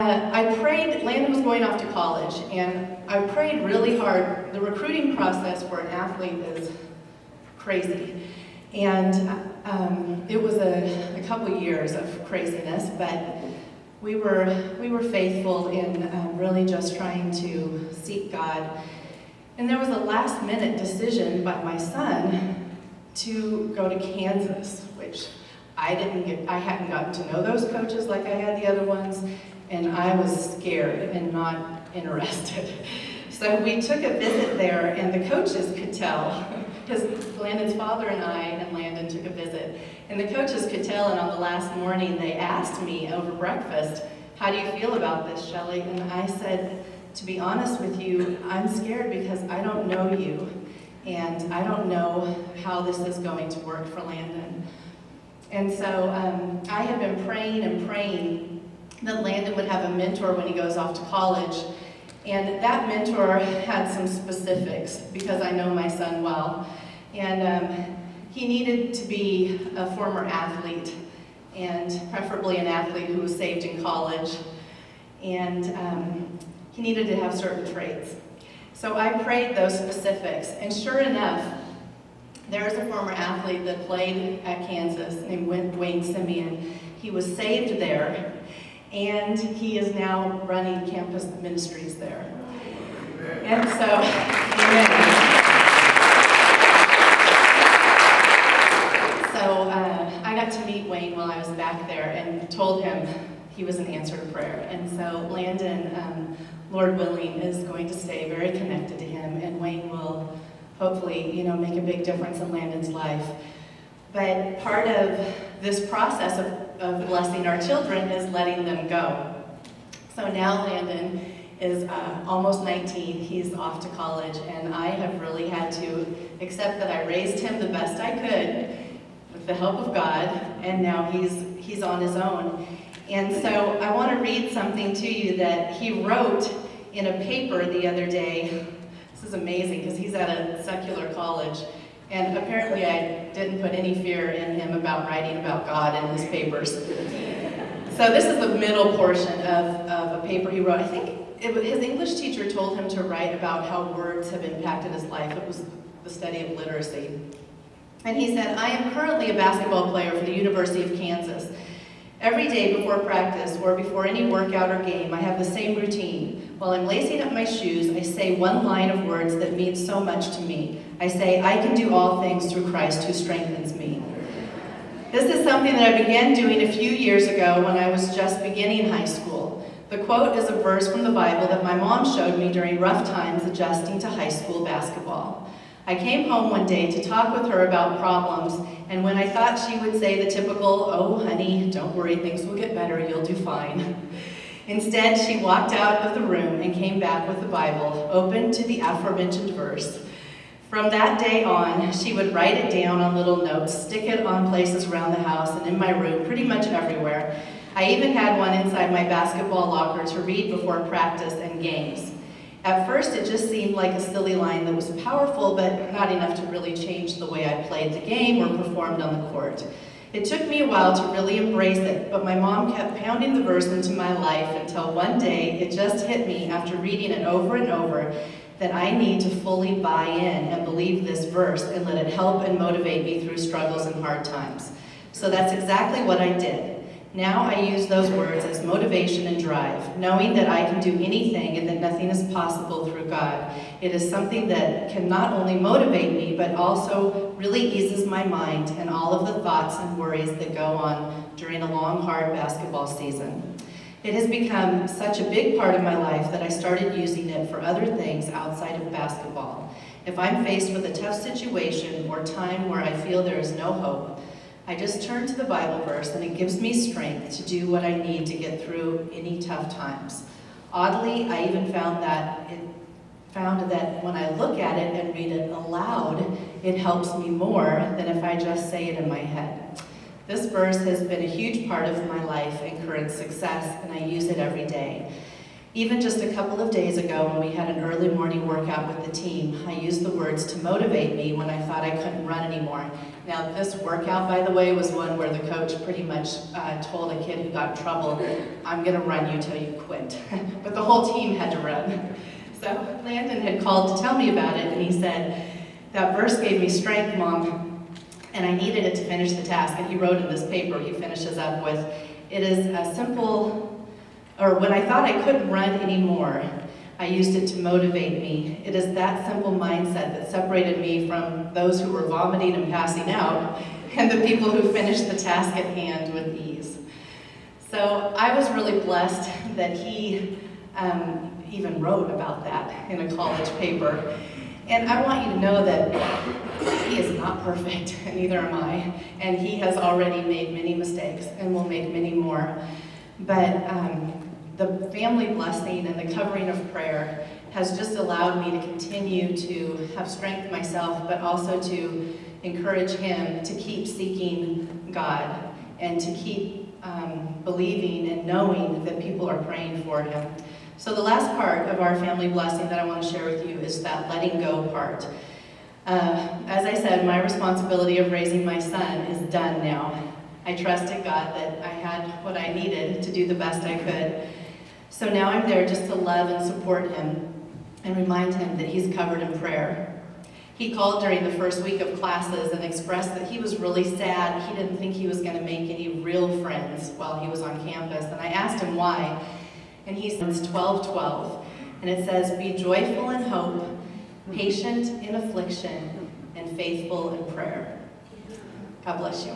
I prayed. Landon was going off to college, and I prayed really hard. The recruiting process for an athlete is crazy, and it was a couple years of craziness, but we were faithful in really just trying to seek God. And there was a last-minute decision by my son to go to Kansas, which I hadn't gotten to know those coaches like I had the other ones, and I was scared and not interested. So we took a visit there, and the coaches could tell, because Landon's father and I and Landon took a visit, and the coaches could tell, and on the last morning they asked me over breakfast, "How do you feel about this, Shelley?" And I said, "To be honest with you, I'm scared because I don't know you, and I don't know how this is going to work for Landon." And so I had been praying and praying that Landon would have a mentor when he goes off to college. And that mentor had some specifics because I know my son well. And he needed to be a former athlete, and preferably an athlete who was saved in college. And he needed to have certain traits. So I prayed those specifics. And sure enough, there's a former athlete that played at Kansas named Wayne Simeon. He was saved there, and he is now running campus ministries there. And so, amen. So I got to meet Wayne while I was back there and told him he was an answer to prayer. And so Landon, Lord willing, is going to stay very connected to him, and Wayne will hopefully, make a big difference in Landon's life. But part of this process of blessing our children is letting them go. So now Landon is almost 19, he's off to college, and I have really had to accept that I raised him the best I could with the help of God, and now he's on his own. And so I want to read something to you that he wrote in a paper the other day. This is amazing because he's at a secular college, and apparently I didn't put any fear in him about writing about God in his papers. So this is the middle portion of a paper he wrote. I think his English teacher told him to write about how words have impacted his life. It was the study of literacy. And he said, "I am currently a basketball player for the University of Kansas. Every day before practice or before any workout or game, I have the same routine. While I'm lacing up my shoes, I say one line of words that means so much to me. I say, 'I can do all things through Christ who strengthens me.' This is something that I began doing a few years ago when I was just beginning high school. The quote is a verse from the Bible that my mom showed me during rough times adjusting to high school basketball. I came home one day to talk with her about problems, and when I thought she would say the typical, 'Oh, honey, don't worry, things will get better, you'll do fine,' instead, she walked out of the room and came back with the Bible, open to the aforementioned verse. From that day on, she would write it down on little notes, stick it on places around the house and in my room, pretty much everywhere. I even had one inside my basketball locker to read before practice and games. At first, it just seemed like a silly line that was powerful, but not enough to really change the way I played the game or performed on the court. It took me a while to really embrace it, but my mom kept pounding the verse into my life until one day it just hit me after reading it over and over that I need to fully buy in and believe this verse and let it help and motivate me through struggles and hard times. So that's exactly what I did. Now I use those words as motivation and drive, knowing that I can do anything and that nothing is possible through God. It is something that can not only motivate me, but also really eases my mind and all of the thoughts and worries that go on during a long, hard basketball season. It has become such a big part of my life that I started using it for other things outside of basketball. If I'm faced with a tough situation or time where I feel there is no hope, I just turn to the Bible verse and it gives me strength to do what I need to get through any tough times. Oddly, I even found that when I look at it and read it aloud, it helps me more than if I just say it in my head. This verse has been a huge part of my life and current success, and I use it every day. Even just a couple of days ago when we had an early morning workout with the team, I used the words to motivate me when I thought I couldn't run anymore. Now this workout, by the way, was one where the coach pretty much told a kid who got in trouble, "I'm gonna run you till you quit." But the whole team had to run. So Landon had called to tell me about it, and he said, "That verse gave me strength, Mom, and I needed it to finish the task." And he wrote in this paper, he finishes up with, "It is a simple, or when I thought I couldn't run anymore, I used it to motivate me. It is that simple mindset that separated me from those who were vomiting and passing out, and the people who finished the task at hand with ease." So I was really blessed that he even wrote about that in a college paper. And I want you to know that he is not perfect, and neither am I. And he has already made many mistakes and will make many more. But the family blessing and the covering of prayer has just allowed me to continue to have strength myself, but also to encourage him to keep seeking God and to keep believing and knowing that people are praying for him. So the last part of our family blessing that I want to share with you is that letting go part. As I said, my responsibility of raising my son is done now. I trusted God that I had what I needed to do the best I could. So now I'm there just to love and support him and remind him that he's covered in prayer. He called during the first week of classes and expressed that he was really sad. He didn't think he was going to make any real friends while he was on campus. And I asked him why. And he says 12:12. And it says, "Be joyful in hope, patient in affliction, and faithful in prayer." God bless you.